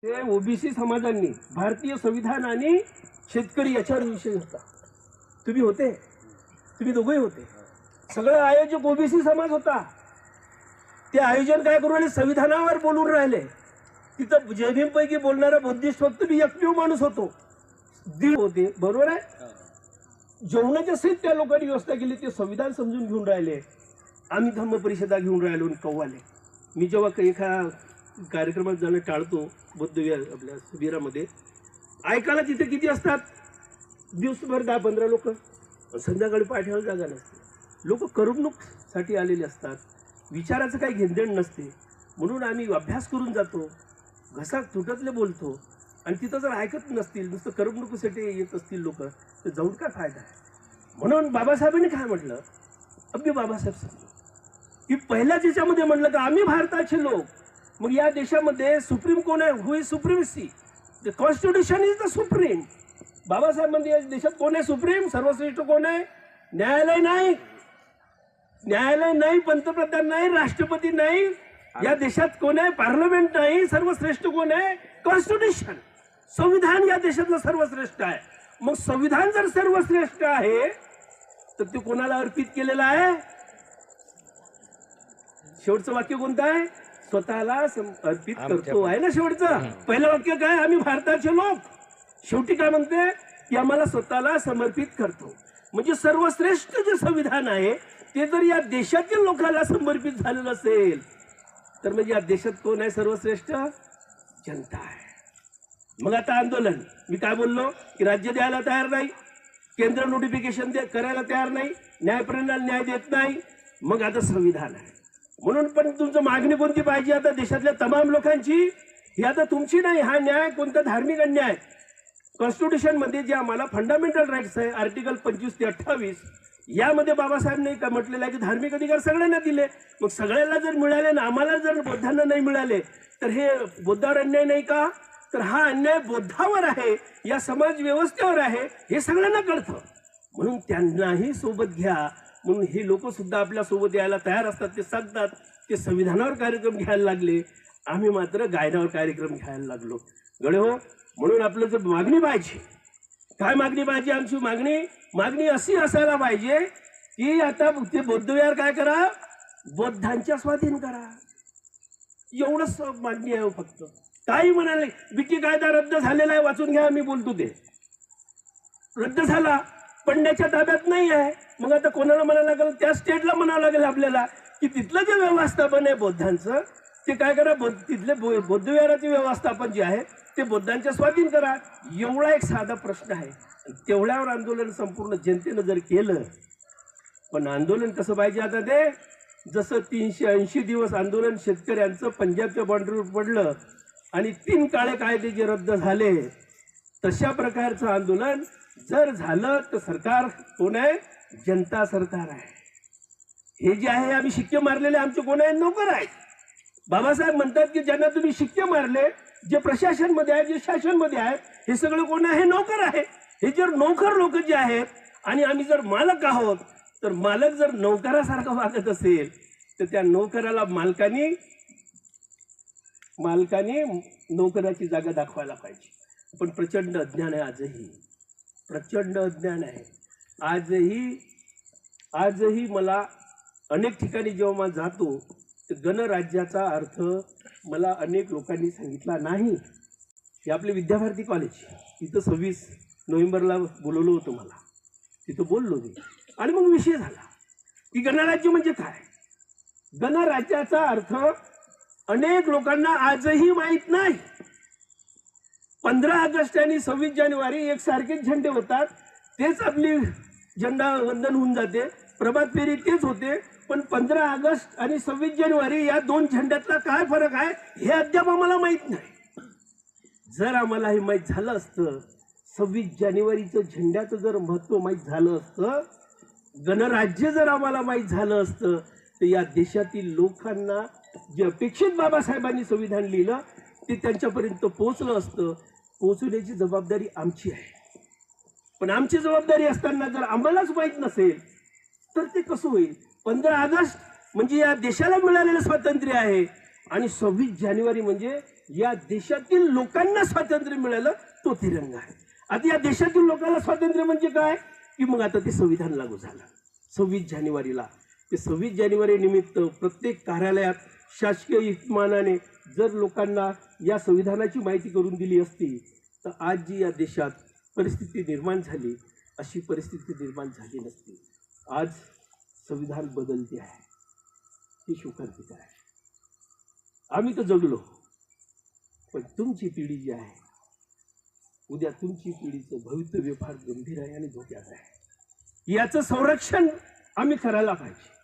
ते ओबीसी समाजांनी भारतीय संविधान आणि शेतकरी याच्यावर विषय होता. तुम्ही होते, तुम्ही दोघेही होते. सगळं आयोजक ओबीसी समाज होता. ते आयोजन काय करू राहिले, संविधानावर बोलून राहिले. तिथं जैनींपैकी बोलणारा बुद्धिस्ट फक्त मी एकमेव माणूस होतो. दीड होते, बरोबर आहे. जेवणाच्या सहित त्या लोकांनी व्यवस्था केली. ते संविधान समजून घेऊन राहिले. आम्ही धम्म परिषदा घेऊन राहिलो कव्वाले. मी जेव्हा एका कार्यक्रमात जाणं टाळतो बुद्धविहार आपल्या शिबिरामध्ये, ऐकायला तिथे किती असतात, दिवसभर 10-15 लोक, संध्याकाळी पाठवायला जागा नसते. लोक करमणूकसाठी आलेले असतात, विचाराचं काही घेणदेण नसते. म्हणून आम्ही अभ्यास करून जातो, घसा तुटतले बोलतो. आणि तिथं जर ऐकत नसतील, नुसतं करमणुकीसाठी येत असतील लोक, तर जाऊन काय फायदा आहे. म्हणून बाबासाहेबांनी काय म्हटलं, अगदी बाबासाहेब समजू की पहिल्याच याच्यामध्ये म्हणलं का आम्ही भारताचे लोक. मग या देशामध्ये सुप्रीम कोण आहे, who is supremacy, the constitution is the supreme. Babasaheb म्हणजे या देशात कोण आहे सुप्रीम, सर्वश्रेष्ठ कोण आहे, न्यायालय नाही, न्यायालय नाही, पंतप्रधान नाही, राष्ट्रपती नाही. या देशात कोण आहे, पार्लमेंट नाही. सर्वश्रेष्ठ कोण आहे, कॉन्स्टिट्यूशन, संविधान या देशातलं सर्वश्रेष्ठ आहे. मग संविधान जर सर्वश्रेष्ठ आहे तर ते कोणाला अर्पित केलेलं आहे. शेवटचं वाक्य कोणतं आहे, स्वतःला अर्पित करतो आहे ना शेवटचं. पहिलं वाक्य काय, आम्ही भारताचे लोक. शेवटी काय म्हणते की आम्हाला स्वतःला समर्पित करतो. म्हणजे सर्वश्रेष्ठ जे संविधान आहे ते जर या देशातील लोकांना समर्पित झालेलं असेल तर म्हणजे या देशात कोण आहे सर्वश्रेष्ठ, जनता आहे. मग आता आंदोलन, मी काय बोललो की राज्य द्यायला तयार नाही, केंद्र नोटिफिकेशन करायला तयार नाही, न्यायप्रणाली न्याय देत नाही. मग आता संविधान आहे. म्हणून पण तुमचं मागणी कोणती पाहिजे आता देशातल्या तमाम लोकांची, ही आता तुमची नाही. हा न्याय कोणता धार्मिक अन्याय, कॉन्स्टिट्यूशन मध्ये जे आम्हाला फंडामेंटल राईट्स आहे आर्टिकल 25 ते 28, यामध्ये बाबासाहेबांनी काय म्हटलेलं आहे की धार्मिक अधिकार सगळ्यांना दिले. मग सगळ्यांना जर मिळाले ना, आम्हाला जर बौद्धांना नाही मिळाले तर हे बौद्धावर अन्याय नाही का. तर हा अन्याय बौद्धावर आहे, या समाज व्यवस्थेवर आहे, हे सगळ्यांना कळतं. म्हणून त्यांनाही सोबत घ्या. म्हणून हे लोक सुद्धा आपल्या सोबत यायला तयार असतात. ते सांगतात ते संविधानावर कार्यक्रम घ्यायला लागले, आम्ही मात्र गायनावर कार्यक्रम घ्यायला लागलो. गळे हो. म्हणून आपलं जर मागणी पाहिजे, काय मागणी पाहिजे, आमची मागणी अशी असायला पाहिजे की आता ते बौद्धविहार काय करा, बौद्धांच्या स्वाधीन करा. एवढंच मागणी आहे फक्त. काही म्हणाले बीटी कायदा रद्द झालेला आहे, वाचून घ्या, मी बोलतो ते रद्द झाला, पंड्याच्या ताब्यात नाही आहे. मग आता कोणाला म्हणायला लागेल, त्या स्टेटला म्हणावं लागेल आपल्याला की तिथलं जे व्यवस्थापन आहे बौद्धांचं ते काय करा, तिथले बौद्धविहाराचे व्यवस्थापन जे आहे ते बौद्धांच्या स्वाधीन करा. एवढा एक साधा प्रश्न आहे. तेवढ्यावर आंदोलन संपूर्ण जनतेनं जर केलं. पण आंदोलन कसं पाहिजे आता, ते जसं 380 दिवस आंदोलन शेतकऱ्यांचं पंजाबच्या बॉर्डरवर पडलं आणि 3 काळे कायदे जे रद्द झाले, तशा प्रकारचं आंदोलन जर झालं तर सरकार कोण आहे, जनता सरकार आहे. हे जे आहे आम्ही शिक्के मारलेले आमचे कोण आहे, नोकर आहेत. बाबासाहेब म्हणतात की ज्यांना तुम्ही शिक्के मारले, जे प्रशासन मध्ये आहे, जे शासन मध्ये आहेत, हे सगळं कोण आहे, नोकर आहे. हे जर नोकर लोक जे आहेत आणि आम्ही जर मालक आहोत, तर मालक जर नोकरासारखं वागत असेल तर त्या नोकराला मालकाने नोकराची जागा दाखवायला पाहिजे. पण प्रचंड अज्ञान आहे, आजही प्रचंड अज्ञान आहे. आजही मला अनेक ठिकाणी जेव्हा मला जातो तर गणराज्याचा अर्थ मला अनेक लोकांनी सांगितला नाही. हे आपले विद्याभारती कॉलेज, तिथं 26 नोव्हेंबरला बोलवलं होतं मला, तिथं बोललो मी. आणि मग विषय झाला की गणराज्य म्हणजे काय. गणराज्याचा अर्थ अनेक लोकांना आजही माहीत नाही. 15 ऑगस्ट आणि 26 जानेवारी एकसारखेच झेंडे होतात, तेच आपली झेंडा वंदन होऊन जाते, प्रभात फेरी तेच होते. पण 15 ऑगस्ट आणि 26 जानेवारी या 2 झेंड्यातला काय फरक आहे हे अद्याप आम्हाला माहीत नाही. जर आम्हाला हे माहीत झालं असतं, 26 जानेवारीचं झेंड्याचं जर महत्त्व माहीत झालं असतं, गणराज्य जर आम्हाला माहीत झालं असतं, तर या देशातील लोकांना जे अपेक्षित बाबासाहेबांनी संविधान लिहिलं ते त्यांच्यापर्यंत पोहोचलं असतं. पोहोचण्याची जबाबदारी आमची आहे. पण आमची जबाबदारी असताना जर आम्हालाच माहीत नसेल तर ते कसं होईल. 15 ऑगस्ट म्हणजे या देशाला मिळालेलं स्वातंत्र्य आहे आणि 26 जानेवारी म्हणजे या देशातील लोकांना स्वातंत्र्य मिळालं तो तिरंगा आहे. आता या देशातील लोकांना स्वातंत्र्य म्हणजे काय की मग आता ते संविधान लागू झालं 26 जानेवारीला. ते 26 जानेवारी निमित्त प्रत्येक कार्यालयात शासकीय इतमानाने जर लोकांना या संविधानाची माहिती करून दिली असती तर आज जी या देशात परिस्थिती निर्माण झाली अशी परिस्थिती निर्माण झाली नसती. आज संविधान बदलते आहे ही शोकांतिका आहे. आम्ही तर जगलो पण तुमची पिढी जी आहे उद्या तुमची पिढीचं भवितव्य फार गंभीर आहे आणि धोक्यात आहे. याचं संरक्षण आम्ही करायला पाहिजे.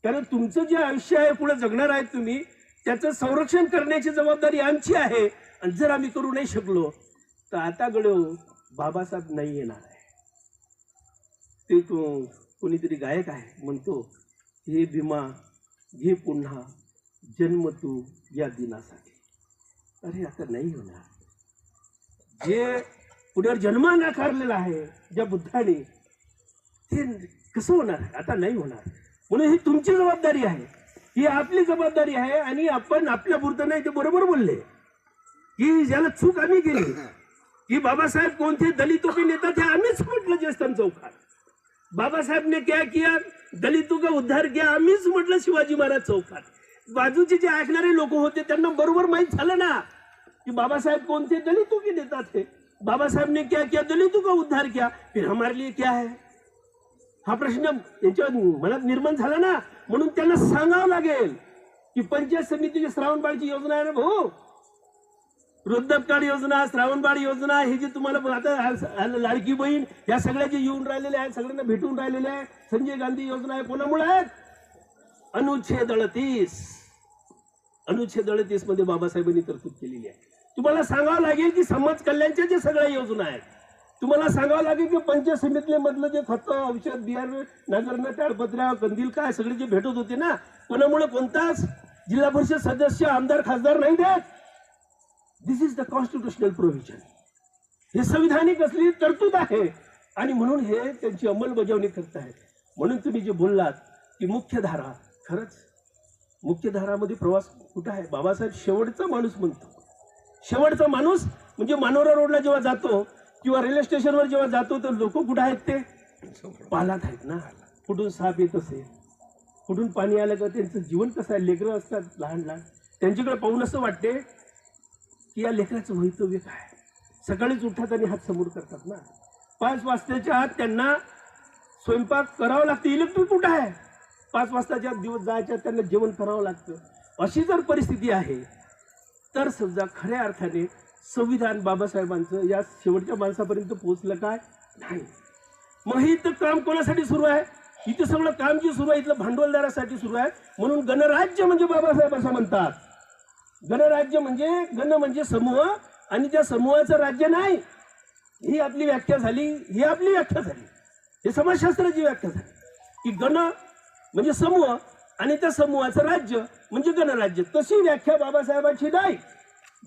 कारण तुमचं जे आयुष्य आहे पुढे जगणार आहेत तुम्ही त्याचं संरक्षण करण्याची जबाबदारी आमची आहे. आणि जर आम्ही करू नाही शकलो तर आता गडो बाबासाहेब नाही येणार आहे. ते कोणीतरी गायक आहे म्हणतो हे भीमा घे पुन्हा जन्म तू या दिनासाठी. अरे आता नाही होणार. जे पुढे जन्म नाकारलेला आहे ज्या बुद्धाने ते कसं होणार आता नाही होणार. म्हणून ही तुमची जबाबदारी आहे ही आपली जबाबदारी आहे. आणि आपण आपल्या पुरतं नाही ते बरोबर बोलले की ज्याला चूक आम्ही केली की बाबासाहेब कोणते दलितों के नेता थे आम्हीच म्हटलं जयस्तंभ चौकात. बाबासाहेब ने क्या किया दलितों का उद्धार किया आम्हीच म्हटलं शिवाजी महाराज चौकात. बाजूचे जे ऐकणारे लोक होते त्यांना बरोबर माहित झालं ना कि बाबासाहेब कौन थे दलितों के नेता थे. बाबासाहेब ने क्या किया दलितों का उद्धार किया. फिर हमारे लिए क्या है हा प्रश्न त्यांच्या मनात निर्माण झाला ना. म्हणून त्यांना सांगावं लागेल की पंचायत समितीची श्रावणबाळची योजना आहे ना भाऊ. वृद्धपकाळ योजना श्रावणबाळ योजना हे जे तुम्हाला आता लाडकी बहीण या सगळ्या जे येऊन राहिलेल्या आहेत सगळ्यांना भेटून राहिलेल्या आहे. संजय गांधी योजना आहे कोणामुळे आहेत अनुच्छेद 38 मध्ये बाबासाहेबांनी तरतूद केलेली आहे. तुम्हाला सांगावं लागेल की समाज कल्याणच्या जे सगळ्या योजना आहेत तुम्हाला सांगावं लागेल की पंचायत समितीले मधलं जे खत औषध बियाणं नांगरणं ताडपत्र्या कंदील काय सगळे जे भेटत होते ना कोणामुळे कोणताच जिल्हा परिषद सदस्य आमदार खासदार नाही देत. दिस इज द कॉन्स्टिट्यूशनल प्रोव्हिजन. हे संविधानिक असलेली तरतूद आहे आणि म्हणून हे त्यांची अंमलबजावणी करत आहेत. म्हणून तुम्ही जे बोललात की मुख्यधारा खरंच मुख्यधारामध्ये प्रवास कुठं आहे. बाबासाहेब शेवटचा माणूस म्हणतो. शेवटचा माणूस म्हणजे मानोरा रोडला जेव्हा जातो किंवा रेल्वे स्टेशनवर जेव्हा जातो तर लोक कुठं आहेत ते पालात आहेत ना. कुठून साप येत असेल कुठून पाणी आलं का त्यांचं जीवन कसं आहे. लेकरं असतात लहान लहान त्यांच्याकडे पाहून असं वाटते की या लेकराचं भवितव्य काय. सकाळीच उठतात आणि हात समोर करतात ना. 5 वाजताच्या आत त्यांना स्वयंपाक करावं लागतं. इलेक्ट्रिक कुठं आहे 5 वाजताच्या दिवस जायच्या त्यांना जेवण करावं लागतं. अशी जर परिस्थिती आहे तर समजा खऱ्या अर्थाने संविधान बाबासाहेबांचं या शेवटच्या माणसापर्यंत पोहोचलं काय नाही. मग हे इथं काम कोणासाठी सुरू आहे. इथं सगळं काम जे सुरू आहे इथलं भांडवलदारासाठी सुरू आहे. म्हणून गणराज्य म्हणजे बाबासाहेब असं म्हणतात. गणराज्य म्हणजे गण म्हणजे समूह आणि त्या समूहाचं राज्य नाही. ही आपली व्याख्या झाली. ही आपली व्याख्या झाली. हे समाजशास्त्राची व्याख्या झाली की गण म्हणजे समूह आणि त्या समूहाचं राज्य म्हणजे गणराज्य. तशी व्याख्या बाबासाहेबांची नाही.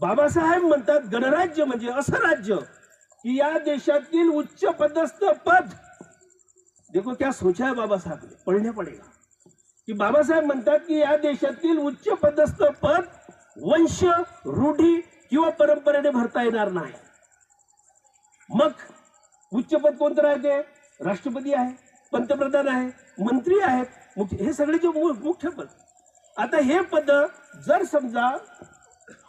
बाबासाहेब म्हणतात गणराज्य म्हणजे असं राज्य की या देशातील उच्च पदस्थ पद. देखो क्या सोचा है बाबासाहेब ने पढ़ने पड़ेगा की बाबासाहेब म्हणतात की या देशातील उच्च पदस्थ पद वंश रूढी किंवा परंपरेने भरता येणार नाही. मग उच्च पद कोणतं राहते. राष्ट्रपती आहे पंतप्रधान आहे मंत्री आहेत हे सगळे जे मुख्य पद. आता हे पद जर समजा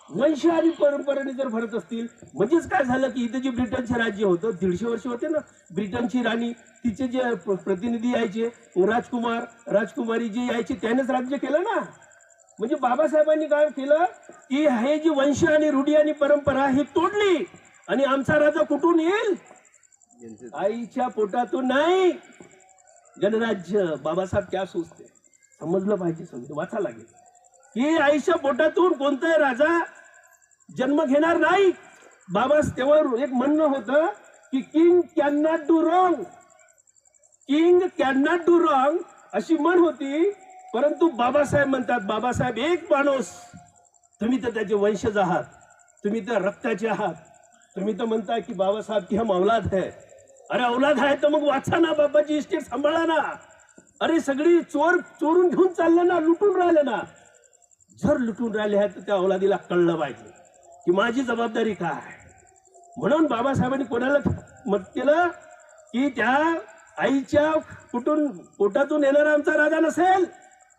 वंश आणि परंपरेने जर भरत असतील म्हणजेच काय झालं की इथे जे ब्रिटनचे राज्य होतं 150 वर्ष होते ना. ब्रिटनची राणी तिचे जे प्रतिनिधी यायचे राजकुमार राजकुमारी जे यायचे त्यानेच राज्य केलं ना. म्हणजे बाबासाहेबांनी काय केलं की हे जी वंश आणि रूढी आणि परंपरा ही तोडली आणि आमचा राजा कुठून येईल आईच्या पोटातून नाही. गणराज्य बाबासाहेब क्या सोचते समजलं पाहिजे. समजलं वाचा लागेल की आईच्या पोटातून कोणताही राजा जन्म घेणार नाही. बाबा तेव्हा एक म्हणणं होतं की king can not do wrong. King can not do wrong अशी म्हण होती. परंतु बाबासाहेब म्हणतात बाबासाहेब एक माणूस तुम्ही तर त्याचे वंशज आहात तुम्ही तर रक्ताचे आहात. तुम्ही तर म्हणताय की बाबासाहेब की हम औलाद है. अरे औलाद आहे तर मग वाचा ना बाबाची इस्टेट सांभाळा ना. अरे सगळी चोरून घेऊन चालले ना लुटून राहिले ना. जर लुटून राहिले आहेत तर त्या औलादीला कळलं पाहिजे की माझी जबाबदारी काय. म्हणून बाबासाहेबांनी कोणाला मत केलं की त्या आईच्या पोटातून येणारा आमचा राजा नसेल,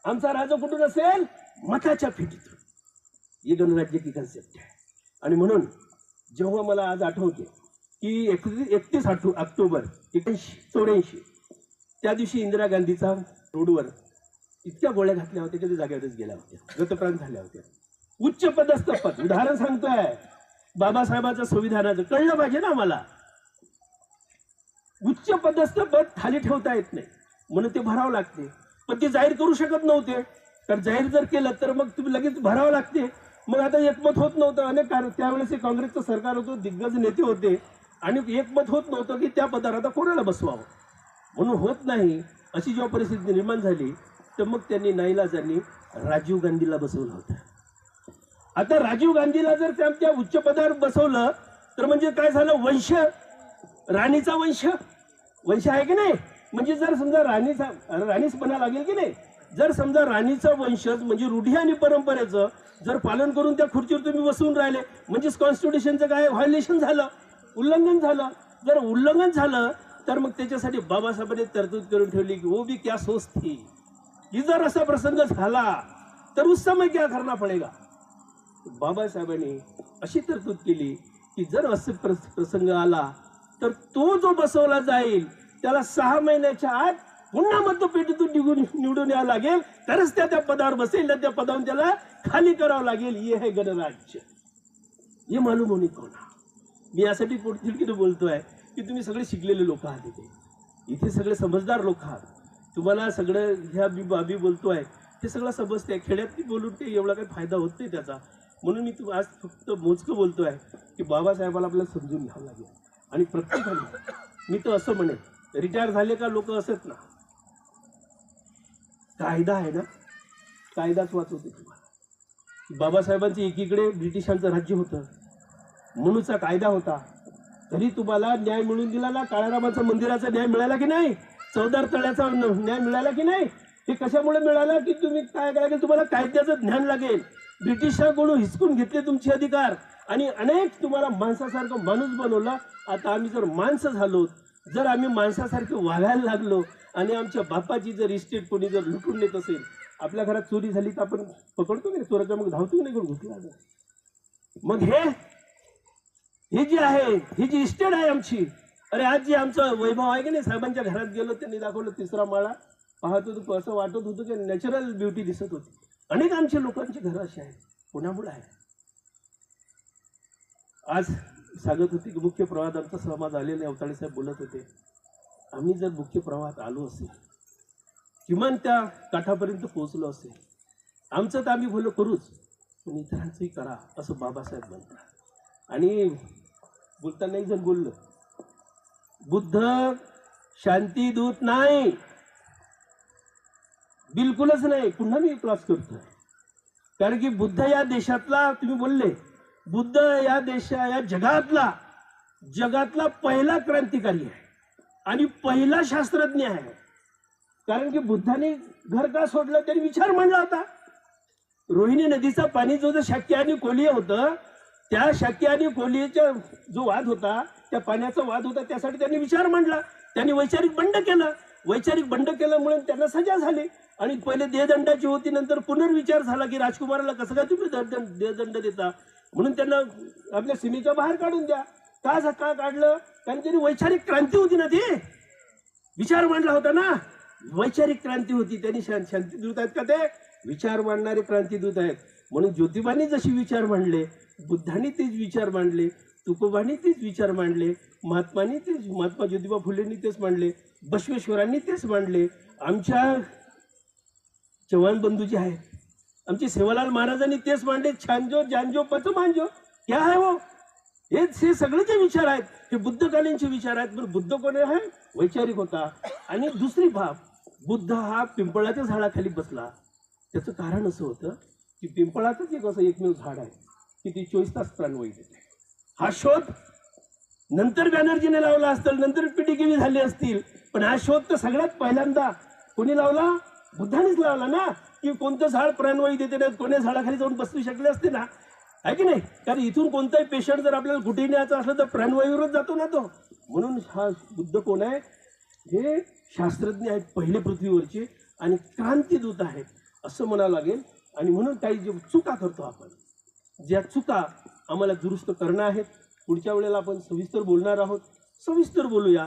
आमचा राजा कुठून असेल, मताच्या फिटीतून. ही गणराज्य की कन्सेप्ट आहे. आणि म्हणून जेव्हा मला आज आठवते की 31 ऑक्टोबर 1984 त्या दिवशी इंदिरा गांधीचा रोडवर इतक्या गोळ्या घातल्या होत्या की ते जागेवरच गेल्या होत्या, गतप्राण झाल्या होत्या. उच्च पदस्थ पद, उदाहरण सांगतोय बाबासाहेबांचं संविधानाचं, कळलं पाहिजे ना मला. उच्च पदस्थ पद खाली ठेवता येत नाही म्हणून ते भरावं लागते, पण ते जाहीर करू शकत नव्हते. तर जाहीर जर केलं तर मग तुम्ही लगेच भरावं लागते. मग आता एकमत होत नव्हतं, अनेक त्यावेळेस हे काँग्रेसचं सरकार होतं, दिग्गज नेते होते आणि एकमत होत नव्हतं की त्या पदावर आता कोणाला बसवावं. म्हणून होत नाही अशी जेव्हा परिस्थिती निर्माण झाली तर मग त्यांनी नाईलाजांनी राजीव गांधीला बसवलं होतं. आता राजीव गांधीला जर त्या उच्च पदावर बसवलं तर म्हणजे काय झालं, वंश, राणीचा वंश आहे की नाही. म्हणजे जर समजा राणीच बना लागेल की नाही. जर समजा राणीचा वंशज म्हणजे रूढी आणि परंपरेचं जर पालन करून त्या खुर्चीवर तुम्ही बसवून राहिले म्हणजेच कॉन्स्टिट्यूशनचं काय व्हायोलेशन झालं, उल्लंघन झालं. जर उल्लंघन झालं तर मग त्याच्यासाठी बाबासाहेबांनी तरतूद करून ठेवली की वो भी क्या सोच थी, की जर असा प्रसंग झाला तर उस समय क्या करना पडेगा. बाबासाहेबांनी अशी तरतूद केली की जर असे प्रसंग आला तर तो जो बसवला जाईल त्याला 6 महिन्याच्या आत पुन्हा मतपेटीतून निवडून यावं लागेल, तरच त्या पदावर बसेल, त्या पदावरून त्याला खाली करावं लागेल. हे आहे गणराज्य. हे मालूम होणे कोणा. मी यासाठी पोटतिडकीने बोलतोय की तुम्ही सगळे शिकलेले लोक आहात, इथे सगळे समजदार लोक आहात. तुम्हाला सगळं ह्या बाबी बोलतोय हे सगळं समजतंय. खेड्यात बोलून ते एवढा काही फायदा होत नाही त्याचा. म्हणून मी आज फक्त मोजकं बोलतोय की बाबासाहेबाला आपल्याला समजून घ्यावं लागेल. आणि प्रत्येकाने, मी तर असं म्हणेन, रिटायर झाले का लोक असत ना, कायदा आहे ना, कायदाच वाचवते तुम्हाला. बाबासाहेबांचं एकीकडे ब्रिटिशांचं राज्य होतं, म्हणूनचा कायदा होता, तरी तुम्हाला न्याय मिळून दिला ना. काळारामाचा मंदिराचा न्याय मिळाला की नाही, चौदार तळ्याचा न्याय मिळाला की नाही. हे कशामुळे मिळाला की तुम्ही काय लागेल, तुम्हाला कायद्याचं ज्ञान लागेल. ब्रिटिशांकडून हिसकून घेतले तुमचे अधिकार आणि अनेक तुम्हाला माणसासारखं माणूस बनवला. आता आम्ही जर माणसं झालो, जर आम्ही माणसासारखे वागायला लागलो आणि आमच्या बापाची जर इस्टेट कोणी जर लुटून नेत असेल, आपल्या घरात चोरी झाली तर आपण पकडतो नाही चोराच्या, मग धावतो नाही करून घुसला. मग हे जे आहे, ही जी इस्टेट आहे आमची, अरे आज जे आमचं वैभव आहे की नाही, साहेबांच्या घरात गेलो त्यांनी दाखवलं 3रा माळा, पाहतो तर असं वाटत होतं की नॅचरल ब्युटी दिसत होती. अनेक आमच्या लोकांची घरं अशी आहेत, कोणामुळे आहे. आज सांगत होते की मुख्य प्रवाहात आमचा समाज आलेला, अवताळे साहेब बोलत होते, आम्ही जर मुख्य प्रवाहात आलो असेल, किमान त्या काठापर्यंत पोहोचलो असेल, आमचं तर आम्ही भलं करूच पण इतरांचंही करा असं बाबासाहेब म्हणतात. आणि बोलताना एक जण बोललं, बुद्ध शांतीदूत नाही, बिलकुलच नाही. पुन्हा मी क्लास करतोय कारण की बुद्ध या देशातला, तुम्ही बोलले, बुद्ध या या जगातला पहिला क्रांतिकारी आहे आणि पहिला शास्त्रज्ञ आहे. कारण की बुद्धाने घर का सोडलं, त्यांनी विचार मांडला होता. रोहिणी नदीचा पाणी जो शाक्य आणि कोलीय होतं, त्या शाक्य आणि कोलीयचा जो वाद होता, त्या पाण्याचा वाद होता, त्यासाठी त्यांनी विचार मांडला. त्यांनी वैचारिक बंड केलं. वैचारिक बंड केल्यामुळे त्यांना सजा झाली. आणि पहिले देहदंडाची होती, नंतर पुनर्विचार झाला की राजकुमाराला कसं काय तुम्ही देहदंड देता, म्हणून त्यांना आपल्या सीमेच्या बाहेर काढून द्या. का काढलं, कारण त्यांनी वैचारिक क्रांती होती ना, ते विचार मांडला होता ना, वैचारिक क्रांती होती. त्यांनी शांतीदूत आहेत का, ते विचार मांडणारे क्रांतीदूत आहेत. म्हणून ज्योतिबांनी जशी विचार मांडले, बुद्धांनी तेच विचार मांडले, तुकोबांनी तेच विचार मांडले, महात्मा ज्योतिबा फुलेंनी तेच मांडले, बसवेश्वरांनी तेच मांडले, आमच्या चव्हाण बंधू जे आहेत, आमचे सेवालाल महाराजांनी तेच मांडले. छानजो जानजो पच मांजो क्या है वो, हे सगळे जे विचार आहेत हे बुद्धकालीनचे विचार आहेत. पण बुद्ध कोण आहे, वैचारिक होता. आणि दुसरी बाब, बुद्ध हा पिंपळाच्या झाडाखाली बसला. त्याचं कारण असं होतं की पिंपळाचंच एक असं एकमेव झाड आहे की ती 24 तास प्राणवायू देते. हा शोध नंतर बॅनर्जीने लावला असतील, नंतर पिटिकेवी झाली असतील, पण हा शोध तर सगळ्यात पहिल्यांदा कोणी लावला, बुद्धानेच लावला ना, की कोणतं झाड प्राणवायू देते नाही, कोण्या झाडाखाली जाऊन बसू शकले असते ना, आहे की नाही? कारण इथून कोणताही पेशंट जर आपल्याला कुठे न्यायचा असला तर प्राणवायूवरच जातो ना तो. म्हणून हा बुद्ध कोण आहे? हे शास्त्रज्ञ आहेत पहिले पृथ्वीवरचे आणि क्रांतीदूत आहेत असं म्हणावं लागेल. आणि म्हणून काही जे चुका करतो आपण, ज्या चुका आम्हाला दुरुस्त करणं आहेत, पुढच्या वेळेला आपण सविस्तर बोलणार आहोत. सविस्तर बोलूया.